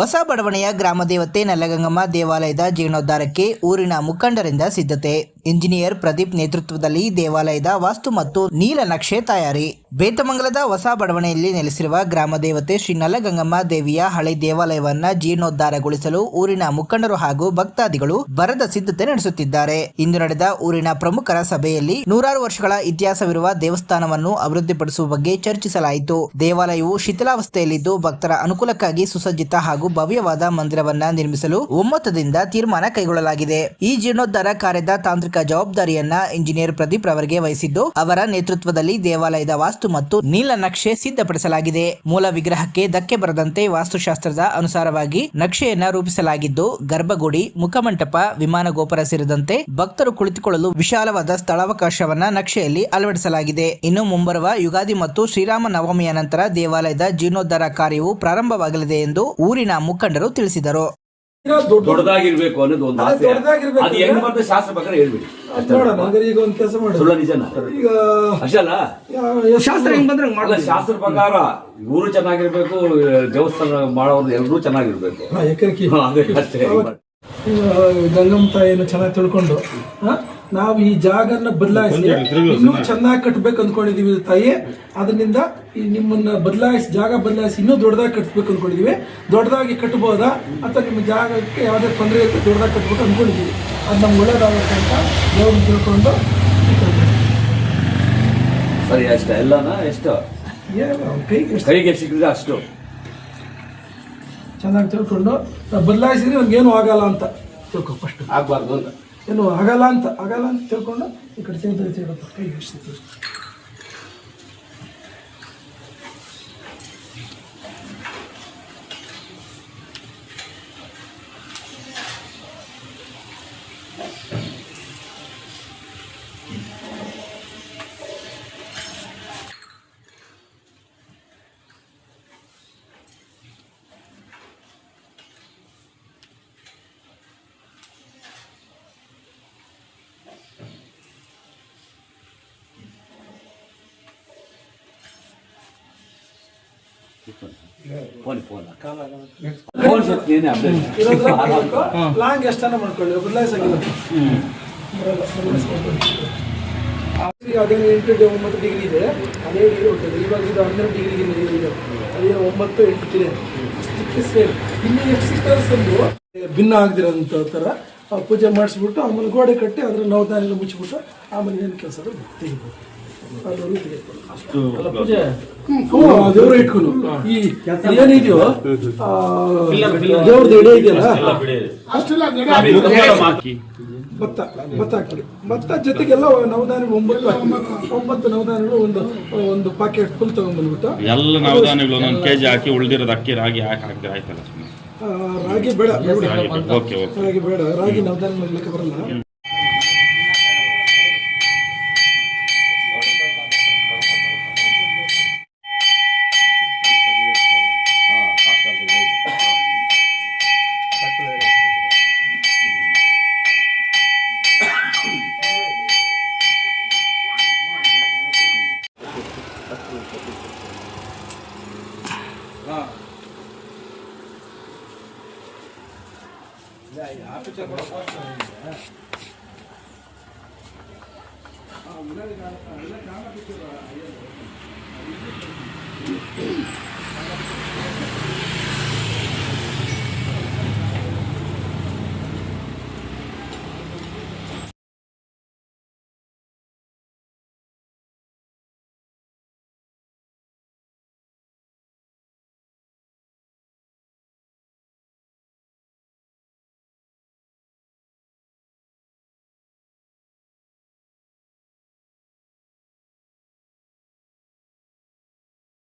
ಹೊಸ ಬಡಾವಣೆಯ ಗ್ರಾಮ ದೇವತೆ ನಲ್ಲಗಂಗಮ್ಮ ದೇವಾಲಯದ ಜೀರ್ಣೋದ್ಧಾರಕ್ಕೆ ಊರಿನ ಮುಖಂಡರಿಂದ ಸಿದ್ಧತೆ. ಇಂಜಿನಿಯರ್ ಪ್ರದೀಪ್ ನೇತೃತ್ವದಲ್ಲಿ ದೇವಾಲಯದ ವಾಸ್ತು ಮತ್ತು ನೀಲನಕ್ಷೆ ತಯಾರಿ. ಬೇತಮಂಗಲದ ಹೊಸ ಬಡಾವಣೆಯಲ್ಲಿ ನೆಲೆಸಿರುವ ಗ್ರಾಮ ದೇವತೆ ಶ್ರೀ ನಲ್ಲಗಂಗಮ್ಮ ದೇವಿಯ ಹಳೆ ದೇವಾಲಯವನ್ನ ಜೀರ್ಣೋದ್ಧಾರಗೊಳಿಸಲು ಊರಿನ ಮುಖಂಡರು ಹಾಗೂ ಭಕ್ತಾದಿಗಳು ಭರದ ಸಿದ್ಧತೆ ನಡೆಸುತ್ತಿದ್ದಾರೆ. ಇಂದು ನಡೆದ ಊರಿನ ಪ್ರಮುಖರ ಸಭೆಯಲ್ಲಿ ನೂರಾರು ವರ್ಷಗಳ ಇತಿಹಾಸವಿರುವ ದೇವಸ್ಥಾನವನ್ನು ಅಭಿವೃದ್ಧಿಪಡಿಸುವ ಬಗ್ಗೆ ಚರ್ಚಿಸಲಾಯಿತು. ದೇವಾಲಯವು ಶಿಥಿಲಾವಸ್ಥೆಯಲ್ಲಿದ್ದು ಭಕ್ತರ ಅನುಕೂಲಕ್ಕಾಗಿ ಸುಸಜ್ಜಿತ ಹಾಗೂ ಭವ್ಯವಾದ ಮಂದಿರವನ್ನ ನಿರ್ಮಿಸಲು ಒಮ್ಮತದಿಂದ ತೀರ್ಮಾನ ಕೈಗೊಳ್ಳಲಾಗಿದೆ. ಈ ಜೀರ್ಣೋದ್ಧಾರ ಕಾರ್ಯದ ತಾಂತ್ರಿಕ ಜವಾಬ್ದಾರಿಯನ್ನ ಇಂಜಿನಿಯರ್ ಪ್ರದೀಪ್ ರವರಿಗೆ ವಹಿಸಿದ್ದು, ಅವರ ನೇತೃತ್ವದಲ್ಲಿ ದೇವಾಲಯದ ವಾಸ್ತು ಮತ್ತು ನೀಲನಕ್ಷೆ ಸಿದ್ಧಪಡಿಸಲಾಗಿದೆ. ಮೂಲ ವಿಗ್ರಹಕ್ಕೆ ಧಕ್ಕೆ ಬರದಂತೆ ವಾಸ್ತುಶಾಸ್ತ್ರದ ಅನುಸಾರವಾಗಿ ನಕ್ಷೆಯನ್ನ ರೂಪಿಸಲಾಗಿದ್ದು, ಗರ್ಭಗುಡಿ, ಮುಖಮಂಟಪ, ವಿಮಾನ ಗೋಪುರ ಸೇರಿದಂತೆ ಭಕ್ತರು ಕುಳಿತುಕೊಳ್ಳಲು ವಿಶಾಲವಾದ ಸ್ಥಳಾವಕಾಶವನ್ನ ನಕ್ಷೆಯಲ್ಲಿ ಅಳವಡಿಸಲಾಗಿದೆ. ಇನ್ನು ಮುಂಬರುವ ಯುಗಾದಿ ಮತ್ತು ಶ್ರೀರಾಮ ನವಮಿಯ ನಂತರ ದೇವಾಲಯದ ಜೀರ್ಣೋದ್ಧಾರ ಕಾರ್ಯವು ಪ್ರಾರಂಭವಾಗಲಿದೆ ಎಂದು ಊರಿನ ಮುಖಂಡರು ತಿಳಿಸಿದರು. ದೊಡ್ಡದಾಗಿರ್ಬೇಕು ಅನ್ನೋದು ಒಂದು ಆಸೆ. ಅದು ಹೆಂಗ್ ಬರ್ತದೆ ಶಾಸ್ತ್ರ ಪ್ರಕಾರ ಹೇಳ್ಬಿಡಿ. ಈಗ ಒಂದು ಕೆಲಸ ಮಾಡಿ ಸುಳ್ಳ ನಿಜನ ಈಗ ಅಷ್ಟಲ್ಲ, ಶಾಸ್ತ್ರ ಹೆಂಗ್ ಬಂದ್ರೆ ಅಲ್ಲ, ಶಾಸ್ತ್ರ ಪ್ರಕಾರ ಊರು ಚೆನ್ನಾಗಿರ್ಬೇಕು, ದೇವಸ್ಥಾನ ಮಾಡೋರು ಎಲ್ಲರೂ ಚೆನ್ನಾಗಿರ್ಬೇಕು. ಅಷ್ಟೇ. ಗಂಗಮ್ಮ ತಾಯಿಯನ್ನು ಚೆನ್ನಾಗಿ ತಿಳ್ಕೊಂಡು ನಾವು ಈ ಜಾಗನ ಬದಲಾಯಿಸಿ ಇನ್ನೂ ಚೆನ್ನಾಗಿ ಕಟ್ಬೇಕು ಅಂದ್ಕೊಂಡಿದೀವಿ ತಾಯಿ. ಅದರಿಂದ ಈ ನಿಮ್ಮನ್ನ ಬದಲಾಯಿಸಿ, ಜಾಗ ಬದಲಾಯಿಸಿ ಇನ್ನೂ ದೊಡ್ಡದಾಗಿ ಕಟ್ಬೇಕು ಅಂದ್ಕೊಂಡಿದೀವಿ. ದೊಡ್ಡದಾಗಿ ಕಟ್ಬೋದಾ ಅಥವಾ ನಿಮ್ಮ ಜಾಗಕ್ಕೆ ಯಾವುದೇ ತೊಂದರೆ ಇಲ್ಲ, ದೊಡ್ಡದಾಗಿ ಕಟ್ಬೇಕು ಅಂದ್ಕೊಂಡಿದೀವಿ. ಅದು ನಮ್ಗೆ ಒಳ್ಳೇದಾಗುತ್ತೆ ಅಂತ ದೇವ್ರನ್ನ ತಿಳ್ಕೊಂಡು ಸರಿ. ಅಷ್ಟೇ ಎಲ್ಲನ ಎಷ್ಟು ಕೈಗೆ ಸಿಕ್ಕಿದ್ರೆ ಅಷ್ಟು ಚೆನ್ನಾಗಿ ತಿಳ್ಕೊಂಡು ಬದಲಾಯಿಸಿದ್ರೆ ನಮ್ಗೇನು ಆಗಲ್ಲ ಅಂತ ತಿಳ್ಕೊ. ಫಸ್ಟ್ ಆಗ್ಬಾರ್ದು ಅಂತ ಏನು ಆಗಲ್ಲ ಅಂತ ತಿಳ್ಕೊಂಡು ಈ ಕಡೆ ಕೈ ಹಿಡಿಸ್ತೀವಿ. ಲಾಂಗ್ ಎಷ್ಟನ್ನ ಮಾಡ್ಕೊಳ್ಳಿ, ಬದಲಾಯಿಸಾಗಿಲ್ಲ. 18 ಡಿಗ್ರಿ ಇದೆ, ಅದೇ ಡಿಗ್ರಿ ಹೋಗ್ತದೆ. ಇವಾಗ ಇದು 12 ಡಿಗ್ರಿ ಇದೆ, ಅದೇ 9, 8 ಇದೆ. ಸೇಮ್ ಇನ್ನು ಎಷ್ಟು ಸಿಗ್ತಾರೆ ಭಿನ್ನ ಆಗದಿರೋಂಥ ಥರ ಪೂಜೆ ಮಾಡಿಸ್ಬಿಟ್ಟು ಆಮೇಲೆ ಗೋಡೆ ಕಟ್ಟಿ ಅದ್ರ ನವಧಾನ್ಯ ಮುಚ್ಚಿಬಿಟ್ಟು ಆಮೇಲೆ ಏನು ಕೆಲಸ ತೆಗಿಬೋದು. ದೇವ್ರ ಇಟ್ಕೊಂಡು ಈ ಏನಿದೆಯೋ ದೇವ್ರದ್ದು ಎಡೆ ಇದೆಯಲ್ಲ, ಭತ್ತ ಹಾಕ್ಬಿಡಿ. ಭತ್ತ ಜೊತೆಗೆಲ್ಲ ನವಧಾನ್ಯ 9 ನವಧಾನ್ಯಗಳು ಒಂದು ಪಾಕೆಟ್ ಫುಲ್ ತಗೊಂಡ್ಬಂದ್ಬಿಟ್ಟು ಎಲ್ಲ ನವಧಾನ್ಯಗಳು ಒಂದೊಂದು ಕೆಜಿ ಹಾಕಿ ಉಳಿದಿರೋದು ಅಕ್ಕಿ ರಾಗಿ ಹಾಕಿ ಆಯ್ತಲ್ಲ. ರಾಗಿ ಬೇಡ, ರಾಗಿ ಬೇಡ, ರಾಗಿ ನವಧಾನ್ಯ ಲೆಕ್ಕ ಬರಲ್ಲ.